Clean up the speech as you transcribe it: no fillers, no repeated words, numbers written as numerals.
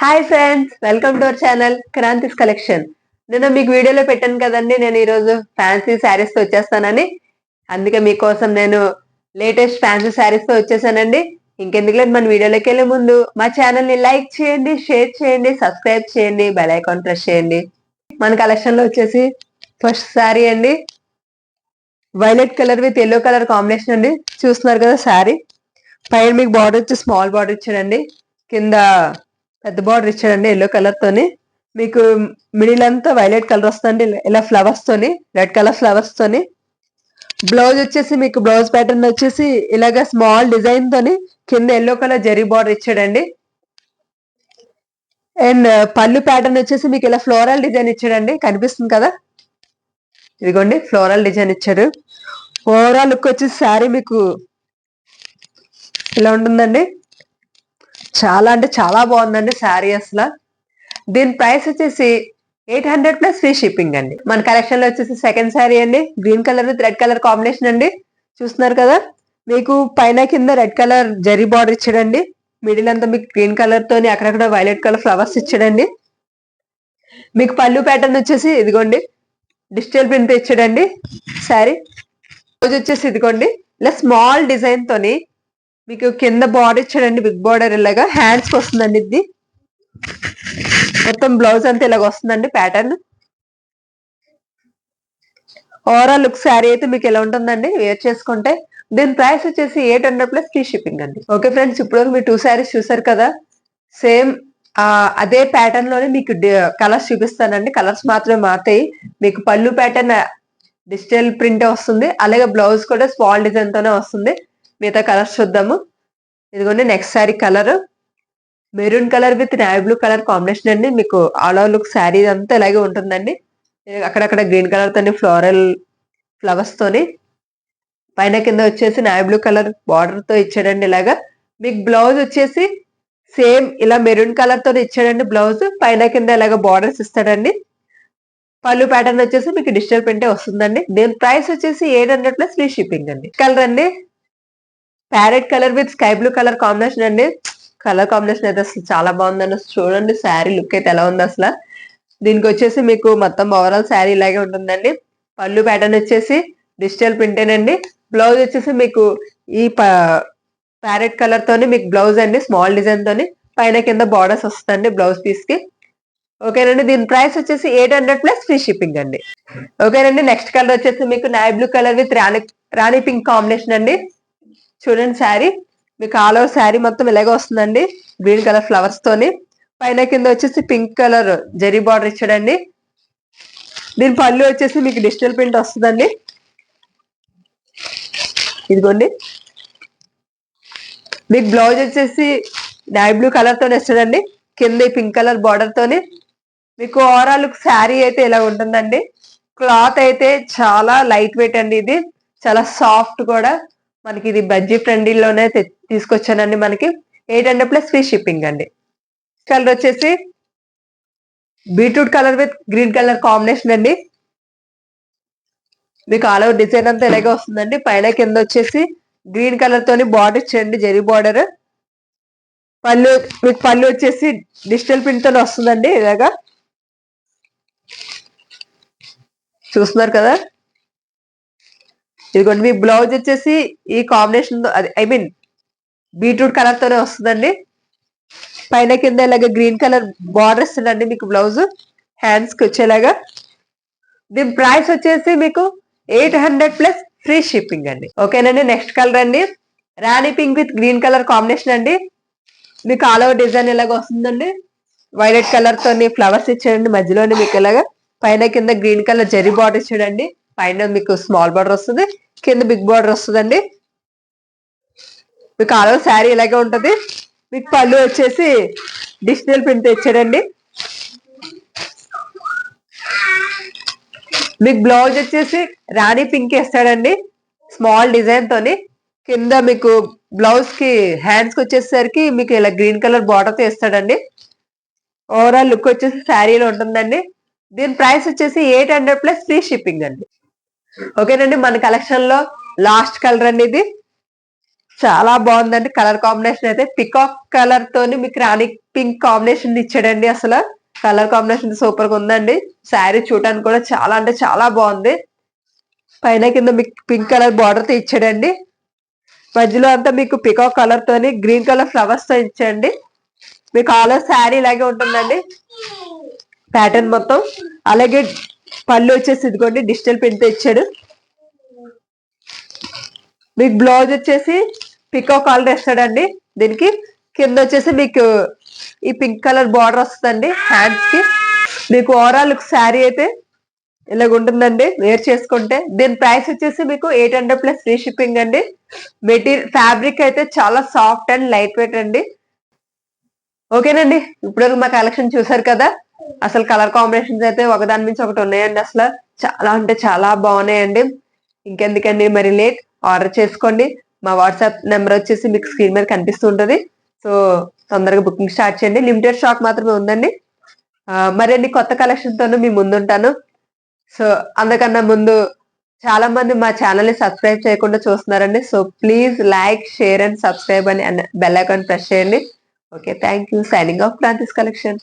Hi friends, welcome to our channel Kranthi's collection. నేను మీకు వీడియోలో పెట్టాను కదండి, నేను ఈరోజు ఫ్యాన్సీ శారీస్ తో వచ్చేస్తానని. అందుకే మీకోసం నేను లేటెస్ట్ ఫ్యాన్సీ శారీస్ తో వచ్చేసానండి. ఇంకెందుకు మన వీడియోలోకి వెళ్ళే ముందు మా ఛానల్ ని లైక్ చేయండి, షేర్ చేయండి, సబ్స్క్రైబ్ చేయండి, బెల్ ఐకాన్ ప్రెస్ చేయండి. మన కలెక్షన్ లో వచ్చేసి ఫస్ట్ శారీ అండి, violet colour with yellow colour combination అండి. చూస్తున్నారు కదా శారీ, పైన మీకు బార్డర్ వచ్చి స్మాల్ బార్డర్ ఇచ్చాడండి, కింద పెద్ద బార్డర్ ఇచ్చాడండి ఎల్లో కలర్ తోని. మీకు మిడిల్ అంతా వైలెట్ కలర్ వస్తుంది ఇలా ఫ్లవర్స్ తోని, రెడ్ కలర్ ఫ్లవర్స్ తోని. బ్లౌజ్ వచ్చేసి మీకు బ్లౌజ్ ప్యాటర్న్ వచ్చేసి ఇలాగా స్మాల్ డిజైన్ తోని కింద ఎల్లో కలర్ జరీ బార్డర్ ఇచ్చాడండి. అండ్ పళ్ళు ప్యాటర్న్ వచ్చేసి మీకు ఇలా ఫ్లోరల్ డిజైన్ ఇచ్చాడండి, కనిపిస్తుంది కదా, ఇదిగోండి ఫ్లోరల్ డిజైన్ ఇచ్చాడు. ఓవరాల్ లుక్ వచ్చేసి శారీ మీకు ఇలా ఉంటుందండి. చాలా అంటే చాలా బాగుందండి శారీ అసలు. దీని ప్రైస్ వచ్చేసి 800 ప్లస్ ఫ్రీ షిప్పింగ్ అండి. మన కలెక్షన్ లో వచ్చేసి సెకండ్ శారీ అండి, green colour with red colour combination అండి. చూస్తున్నారు కదా, మీకు పైన కింద రెడ్ కలర్ జరీ బార్డర్ ఇచ్చాడండి, మిడిల్ అంతా మీకు గ్రీన్ కలర్ తోని అక్కడక్కడ వైలెట్ కలర్ ఫ్లవర్స్ ఇచ్చాడండి. మీకు పళ్ళు ప్యాటర్న్ వచ్చేసి ఇదిగోండి డిజిటల్ ప్రింట్ ఇచ్చాడండి శారీ. రోజు వచ్చేసి ఇదిగోండి ఇలా స్మాల్ డిజైన్ తోని మీకు కింద బార్డర్ ఇచ్చాడండి, బిగ్ బార్డర్ ఇలాగా హ్యాండ్స్ కి వస్తుందండి. ఇది మొత్తం బ్లౌజ్ అంతా ఇలాగ వస్తుందండి ప్యాటర్న్. ఓవరాల్ లుక్ శారీ అయితే మీకు ఎలా ఉంటుందండి వేర్ చేసుకుంటే. దీని ప్రైస్ వచ్చేసి 800 ప్లస్ ఫ్రీ షిప్పింగ్ అండి. ఓకే ఫ్రెండ్స్, ఇప్పుడు మీరు 2 శారీస్ చూసారు కదా, సేమ్ అదే ప్యాటర్న్ లోనే మీకు కలర్స్ చూపిస్తానండి. కలర్స్ మాత్రమే మారుతాయి. మీకు పళ్ళు ప్యాటర్న్ డిజిటల్ ప్రింట్ వస్తుంది, అలాగే బ్లౌజ్ కూడా స్మాల్ డిజైన్ తోనే వస్తుంది. మిగతా కలర్స్ చూద్దాము. ఇదిగోండి next sari colour maroon colour with navy blue colour combination అండి. మీకు ఆల్ ఓవర్ లుక్ శారీ అంతా ఇలాగే ఉంటుందండి. అక్కడక్కడ గ్రీన్ కలర్ తోని ఫ్లోరల్ ఫ్లవర్స్ తోని, పైన కింద వచ్చేసి నావీ బ్లూ కలర్ బార్డర్ తో ఇచ్చాడండి. ఇలాగా మీకు బ్లౌజ్ వచ్చేసి సేమ్ ఇలా మెరూన్ కలర్ తో ఇచ్చాడండి. బ్లౌజ్ పైన కింద ఇలాగ బార్డర్స్ ఇస్తాడండి. పళ్ళు ప్యాటర్న్ వచ్చేసి మీకు డిజిటల్ ప్రింటే వస్తుందండి. దీని ప్రైస్ వచ్చేసి 800 ప్లస్ ఫ్రీ షిప్పింగ్ అండి. కలర్ అండి parrot colour with sky blue colour combination అండి. కలర్ కాంబినేషన్ అయితే అసలు చాలా బాగుందండి. చూడండి శారీ లుక్ అయితే ఎలా ఉంది అసలు. దీనికి వచ్చేసి మీకు మొత్తం ఓవరాల్ శారీ ఇలాగే ఉంటుందండి. పళ్ళు ప్యాటర్న్ వచ్చేసి డిజిటల్ ప్రింటేనండి. బ్లౌజ్ వచ్చేసి మీకు ఈ ప్యారెట్ కలర్ తోని మీకు బ్లౌజ్ అండి, స్మాల్ డిజైన్ తోని పైన కింద బార్డర్స్ వస్తుందండి బ్లౌజ్ పీస్ కి. ఓకేనండి, దీని ప్రైస్ వచ్చేసి 800 ప్లస్ ఫ్రీ షిప్పింగ్ అండి. ఓకేనండి, నెక్స్ట్ కలర్ వచ్చేసి మీకు navy blue colour with Rani pink combination అండి. చూడండి శారీ మీకు ఆల్ ఓవర్ శారీ మొత్తం ఇలాగే వస్తుందండి, గ్రీన్ కలర్ ఫ్లవర్స్ తోని. పైన కింద వచ్చేసి పింక్ కలర్ జరీ బార్డర్ ఇచ్చాడండి. దీని పళ్ళు వచ్చేసి మీకు డిజిటల్ ప్రింట్ వస్తుందండి. ఇదిగోండి మీకు బ్లౌజ్ వచ్చేసి నావీ బ్లూ కలర్ తోనే ఇస్తాడండి, కింద పింక్ కలర్ బార్డర్ తోని. మీకు ఓవరాల్ శారీ అయితే ఇలా ఉంటుందండి. క్లాత్ అయితే చాలా లైట్ వెయిట్ అండి, ఇది చాలా సాఫ్ట్ కూడా. మనకి ఇది బడ్జెట్ ఫ్రెండ్లీలోనే తీసుకొచ్చానండి. మనకి 800 ప్లస్ ఫ్రీ షిప్పింగ్ అండి. కలర్ వచ్చేసి beetroot colour with green colour combination అండి. మీకు ఆల్ ఓవర్ డిజైన్ అంతా ఇలాగే వస్తుందండి. పైన కింద వచ్చేసి గ్రీన్ కలర్ తోని బార్డర్ ఇచ్చేయండి, జరీ బార్డర్. పళ్ళు మీకు పళ్ళు వచ్చేసి డిజిటల్ ప్రింట్ తోనే వస్తుందండి. ఇలాగా చూస్తున్నారు కదా, ఇదిగోండి మీ బ్లౌజ్ వచ్చేసి ఈ combination I mean beetroot colour తోనే వస్తుందండి. పైన కింద ఇలాగ గ్రీన్ కలర్ బార్డర్ ఇస్తుందండి మీకు బ్లౌజ్ హ్యాండ్స్ కి వచ్చేలాగా. దీని ప్రైస్ వచ్చేసి మీకు 800 ప్లస్ ఫ్రీ షిప్పింగ్ అండి. ఓకేనండి, నెక్స్ట్ కలర్ అండి rani pink with green colour combination అండి. మీకు ఆల్ ఓవర్ డిజైన్ ఇలాగ వస్తుందండి, వైలెట్ కలర్ తోని ఫ్లవర్స్ ఇచ్చాడండి మధ్యలోని. మీకు ఇలాగా పైన కింద గ్రీన్ కలర్ జరీ బార్డర్ ఇచ్చాడండి. పైన మీకు స్మాల్ బార్డర్ వస్తుంది, కింద బిగ్ బార్డర్ వస్తుందండి. మీకు ఆల్ ఓవర్ శారీ ఇలాగే ఉంటది. మీకు పళ్ళు వచ్చేసి డిజిటల్ ప్రింట్ ఇచ్చాడండి. మీకు బ్లౌజ్ వచ్చేసి రాణి పింక్ ఇస్తాడండి, స్మాల్ డిజైన్ తోని. కింద మీకు బ్లౌజ్ కి హ్యాండ్స్ కి వచ్చేసరికి మీకు ఇలా గ్రీన్ కలర్ బార్డర్ తో ఇస్తాడండి. ఓవరాల్ లుక్ వచ్చేసి శారీలో ఉంటుందండి. దీని ప్రైస్ వచ్చేసి 800 ప్లస్ ఫ్రీ షిప్పింగ్ అండి. ఓకేనండి, మన కలెక్షన్ లో లాస్ట్ కలర్ అండి. ఇది చాలా బాగుందండి కలర్ కాంబినేషన్ అయితే. పికాక్ కలర్ తోని మీకు రాణి పింక్ కాంబినేషన్ ఇచ్చాడండి. అసలు కలర్ కాంబినేషన్ సూపర్ గా ఉందండి. శారీ చూడడానికి కూడా చాలా అంటే చాలా బాగుంది. పైన కింద మీకు పింక్ కలర్ బార్డర్ తో ఇచ్చాడండి. మధ్యలో అంతా మీకు పికాక్ కలర్ తోని గ్రీన్ కలర్ ఫ్లవర్స్ తో ఇచ్చాడండి. మీకు ఆల్ ఓవర్ శారీ ఇలాగే ఉంటుందండి ప్యాటర్న్ మొత్తం. అలాగే పళ్ళు వచ్చేసి ఇదిగోండి డిజిటల్ ప్రింట్ తో ఇచ్చాడు. మీకు బ్లౌజ్ వచ్చేసి పికాక్ కలర్ వేస్తాడండి. దీనికి కింద వచ్చేసి మీకు ఈ పింక్ కలర్ బార్డర్ వస్తుందండి హ్యాండ్స్ కి. మీకు ఓవరాల్ లుక్ శారీ అయితే ఇలాగ ఉంటుందండి వేర్ చేసుకుంటే. దీని ప్రైస్ వచ్చేసి మీకు 800 ప్లస్ ఫ్రీ షిప్పింగ్ అండి. మెటీరియల్ ఫ్యాబ్రిక్ అయితే చాలా సాఫ్ట్ అండ్ లైట్ వెయిట్ అండి. ఓకేనండి, ఇప్పుడు మా కలెక్షన్ చూసారు కదా. అసలు కలర్ కాంబినేషన్స్ అయితే ఒకదాని నుంచి ఒకటి ఉన్నాయండి. అసలు చాలా అంటే చాలా బాగున్నాయండి. ఇంకెందుకండి మరి లేట్, ఆర్డర్ చేసుకోండి. మా వాట్సాప్ నెంబర్ వచ్చేసి మీకు స్క్రీన్ మీద కనిపిస్తూ ఉంటుంది. సో తొందరగా బుకింగ్ స్టార్ట్ చేయండి. లిమిటెడ్ స్టాక్ మాత్రమే ఉందండి. మరిన్ని కొత్త కలెక్షన్ తోను మీ ముందుంటాను. సో అందుకన్నా ముందు చాలా మంది మా ఛానల్ ని సబ్స్క్రైబ్ చేయకుండా చూస్తున్నారండి. So please like, share and subscribe అని బెల్ ఐకాన్ ప్రెస్ చేయండి. Okay, thank you. Signing off Kranthi's collection.